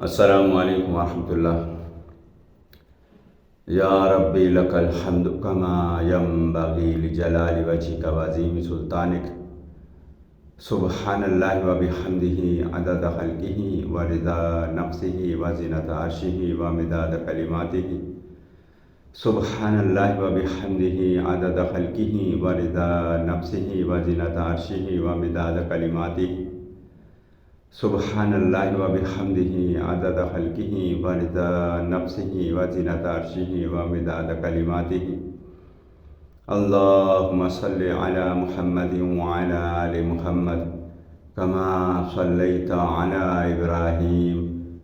السلام علیکم ورحمۃ اللہ۔ یا ربی لک الحمد کما ینبغی لجلال وجہک وعظیم سلطانک، سبحان اللہ وبحمدہ عدد خلقہ ورضا نفسہ وزنۃ عرشہ ومداد کلماتہ، سبحان اللہ وبحمدہ عدد خلقہ ورضا نفسہ وزنۃ عرشہ ومداد کلماتہ، سبحان اللہ وبحمدہ عدد خلقہ ورضا نفسہ وزنۃ عرشہ ومداد کلماتہ۔ اللہم صلی علی محمد وعلی آل محمد کما صلیت علی ابراہیم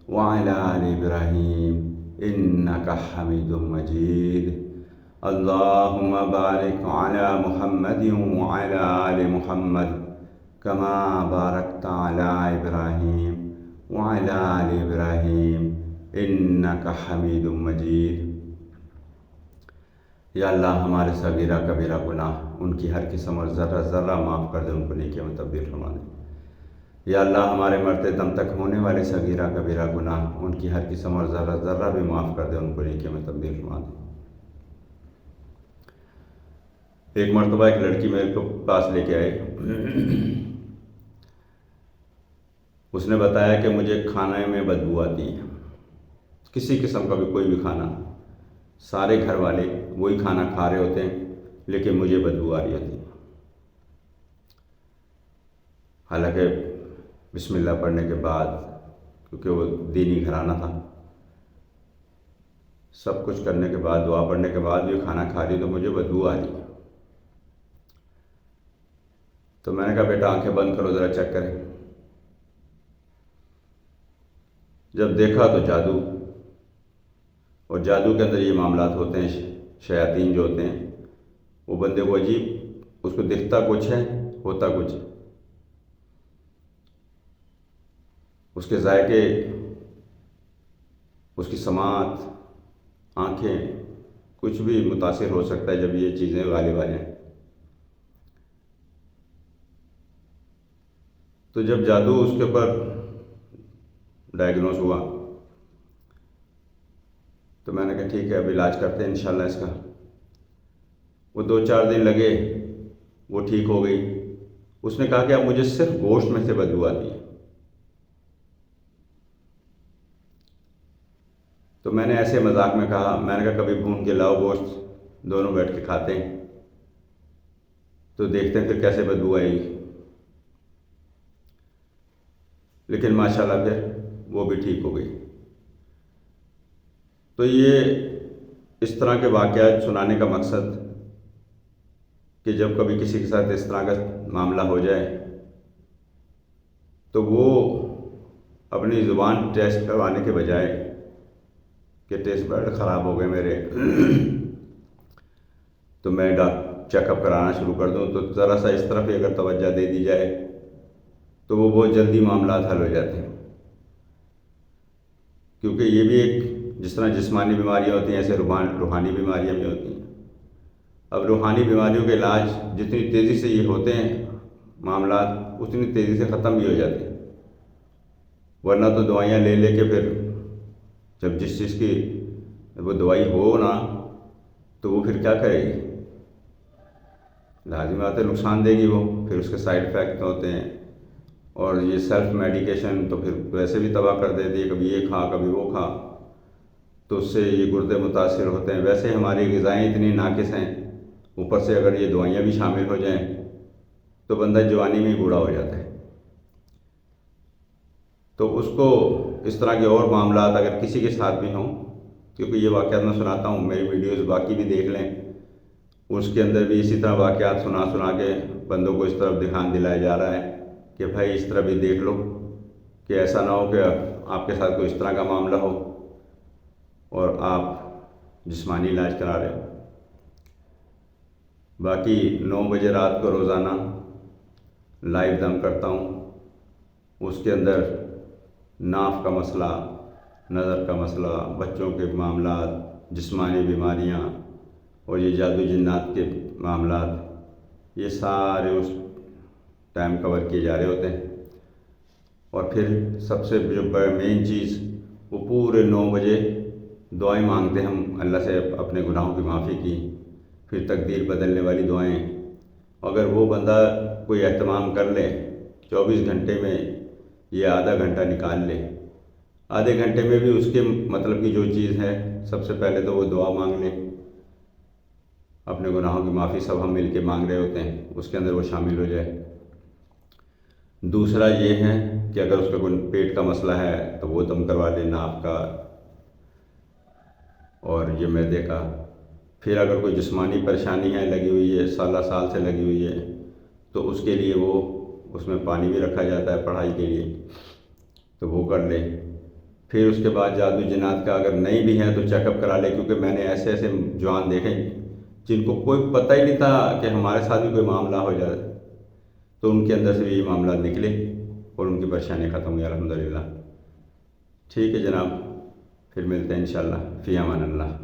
وعلی آل ابراہیم انک حمید مجید۔ اللہم بارک علی محمد وعلی آل محمد کما بارکت علی ابراہیم وعلی آل ابراہیم انک حمید مجید۔ یا اللہ ہمارے صغیرہ کبیرہ گناہ ان کی ہر قسم اور ذرہ ذرہ معاف کر دے، ان کو نیکیوں میں تبدیل فرما دے۔ یا اللہ ہمارے مرتے دم تک ہونے والے صغیرہ کبیرہ گناہ ان کی ہر قسم اور ذرہ ذرہ بھی معاف کر دے، ان کو نیکیوں میں تبدیل فرما دے۔ ایک مرتبہ ایک لڑکی میرے کو پاس لے کے آئی، اس نے بتایا کہ مجھے کھانے میں بدبو آتی ہے، کسی قسم کا بھی کوئی بھی کھانا، سارے گھر والے وہی کھانا کھا رہے ہوتے ہیں لیکن مجھے بدبو آ رہی ہوتی ہے۔ حالانکہ بسم اللہ پڑھنے کے بعد، کیونکہ وہ دینی گھرانہ تھا، سب کچھ کرنے کے بعد، دعا پڑھنے کے بعد بھی کھانا کھا رہی تو مجھے بدبو آ رہی ہے۔ تو میں نے کہا بیٹا آنکھیں بند کرو ذرا چیک کریں۔ جب دیکھا تو جادو، اور جادو کے اندر یہ معاملات ہوتے ہیں، شیاطین جو ہوتے ہیں وہ بندے کو عجیب، اس کو دکھتا کچھ ہے ہوتا کچھ ہے، اس کے ذائقے، اس کی سماعت، آنکھیں، کچھ بھی متاثر ہو سکتا ہے جب یہ چیزیں غالب آ جائیں۔ تو جب جادو اس کے اوپر ڈائیگنوز ہوا تو میں نے کہا ٹھیک ہے اب علاج کرتے ہیں انشاءاللہ اس کا۔ وہ 2-4 دن لگے، وہ ٹھیک ہو گئی۔ اس نے کہا کہ اب مجھے صرف گوشت میں سے بدبو آتی ہے۔ تو میں نے ایسے مذاق میں کہا، میں نے کہا کبھی بھون کے لاؤ گوشت، دونوں بیٹھ کے کھاتے ہیں تو دیکھتے ہیں پھر کیسے بدبو آئے گی۔ لیکن ماشاءاللہ پھر وہ بھی ٹھیک ہو گئی۔ تو یہ اس طرح کے واقعات سنانے کا مقصد کہ جب کبھی کسی کے ساتھ اس طرح کا معاملہ ہو جائے تو وہ اپنی زبان ٹیسٹ کروانے کے بجائے کہ ٹیسٹ بیڈ خراب ہو گئے میرے تو میں چیک اپ کرانا شروع کر دوں، تو ذرا سا اس طرف اگر توجہ دے دی جائے تو وہ بہت جلدی معاملات حل ہو جاتے ہیں۔ کیونکہ یہ بھی ایک، جس طرح جسمانی بیماریاں ہوتی ہیں ایسے روحانی بیماریاں بھی ہوتی ہیں۔ اب روحانی بیماریوں کے علاج جتنی تیزی سے یہ ہوتے ہیں معاملات، اتنی تیزی سے ختم بھی ہو جاتے ہیں، ورنہ تو دوائیاں لے لے کے پھر جب جس چیز کی وہ دوائی ہو نا تو وہ پھر کیا کرے گی، لازمی بات ہے نقصان دے گی وہ، پھر اس کے سائیڈ افیکٹ ہوتے ہیں۔ اور یہ سیلف میڈیکیشن تو پھر ویسے بھی تباہ کر دیتی ہے، کبھی یہ کھا کبھی وہ کھا، تو اس سے یہ گردے متاثر ہوتے ہیں۔ ویسے ہماری غذائیں اتنی ناقص ہیں، اوپر سے اگر یہ دوائیاں بھی شامل ہو جائیں تو بندہ جوانی میں ہی بوڑھا ہو جاتا ہے۔ تو اس کو اس طرح کے اور معاملات اگر کسی کے ساتھ بھی ہوں، کیونکہ یہ واقعات میں سناتا ہوں، میری ویڈیوز باقی بھی دیکھ لیں، اس کے اندر بھی اسی طرح واقعات سنا کے بندوں کو اس طرف دھیان دلایا جا رہا ہے کہ بھائی اس طرح بھی دیکھ لو کہ ایسا نہ ہو کہ آپ کے ساتھ کوئی اس طرح کا معاملہ ہو اور آپ جسمانی علاج کرا رہے ہو۔ باقی 9 بجے رات کو روزانہ لائیو دم کرتا ہوں، اس کے اندر ناف کا مسئلہ، نظر کا مسئلہ، بچوں کے معاملات، جسمانی بیماریاں اور یہ جادو جنات کے معاملات، یہ سارے اس ٹائم کور کیے جا رہے ہوتے ہیں۔ اور پھر سب سے جو مین چیز وہ پورے 9 بجے دعائیں مانگتے ہیں ہم اللہ سے اپنے گناہوں کی معافی کی، پھر تقدیر بدلنے والی دعائیں۔ اگر وہ بندہ کوئی اہتمام کر لے 24 گھنٹے میں یہ آدھا گھنٹہ نکال لے، آدھے گھنٹے میں بھی اس کے مطلب کی جو چیز ہے، سب سے پہلے تو وہ دعا مانگ لے، اپنے گناہوں کی معافی سب ہم مل کے مانگ رہے ہوتے ہیں، اس کے اندر وہ شامل ہو جائے۔ دوسرا یہ ہے کہ اگر اس کا کوئی پیٹ کا مسئلہ ہے تو وہ دم کروا لے، ناف کا اور یہ معدے کا۔ پھر اگر کوئی جسمانی پریشانی ہے لگی ہوئی ہے، سالہ سال سے لگی ہوئی ہے، تو اس کے لیے وہ اس میں پانی بھی رکھا جاتا ہے پڑھائی کے لیے، تو وہ کر لے۔ پھر اس کے بعد جادو جنات کا اگر نہیں بھی ہے تو چیک اپ کرا لے، کیونکہ میں نے ایسے ایسے جوان دیکھے جن کو کوئی پتہ ہی نہیں تھا کہ ہمارے ساتھ بھی کوئی معاملہ ہو جائے، تو ان کے اندر سے بھی یہ معاملات نکلے اور ان کی پریشانی ختم ہوئی الحمدللہ۔ ٹھیک ہے جناب، پھر ملتے ہیں انشاءاللہ، فی امان اللہ۔